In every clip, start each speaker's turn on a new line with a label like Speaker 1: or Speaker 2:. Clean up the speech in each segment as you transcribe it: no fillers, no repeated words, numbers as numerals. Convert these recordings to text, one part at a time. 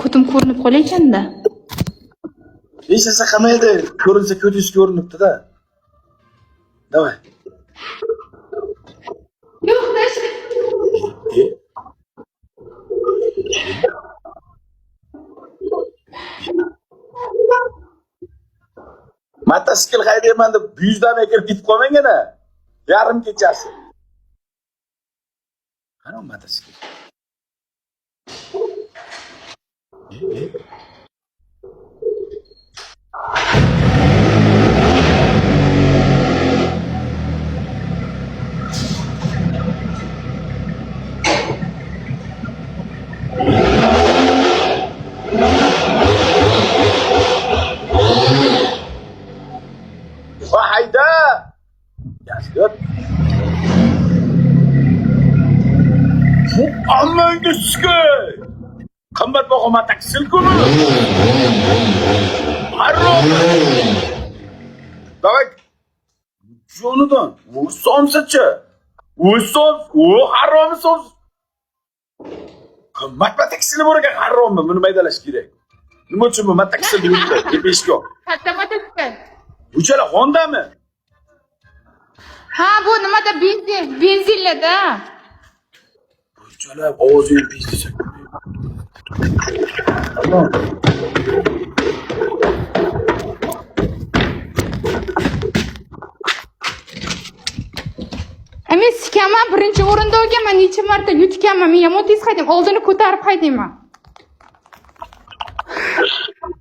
Speaker 1: Ko'tim ko'rinib qolay ekanda.
Speaker 2: Hech narsa qilmaydi. Ko'rinsa ko'tingiz ko'rinibdi-da. Davay.
Speaker 1: Yo'q, tashla.
Speaker 2: Motosikl haydayman deb buyuzdan kirib ketib qolmang-a. Yarim kechasi. Qani motosikl? Va hayda! Yaxshi. Bu ammangga shukr. Qimmatbaho motosikl-ku. Harom. Davay. Jonadan, u somsachi. U harom so'z. Qimmat motosikl bor ekan harommi? Buni maydalash kerak. Nima uchun bu motosikl yuribdi? Tepishko.
Speaker 1: Katta motosikl.
Speaker 2: Buchalar Hondami?
Speaker 1: Ha, bu nimada benzinlada.
Speaker 2: Buchalar ovozingiz pishdi.
Speaker 1: Men sikaman, birinchi o'rinda olganman, necha marta yutganman. Men yomon tez haydayman, oldini ko'tarib haydayman.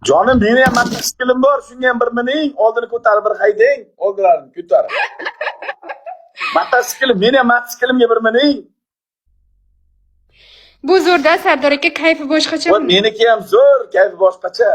Speaker 2: Jonim, meni ham motosiklim bor, shunga ham bir mining, oldini ko'tarib bir haydang, oldilarini ko'tarib. Meni ham motosiklimga bir mining.
Speaker 1: Bu zo'rda Sardor aka, kayfi boshqacha.
Speaker 2: Meniki ham zo'r, kayfi boshqacha.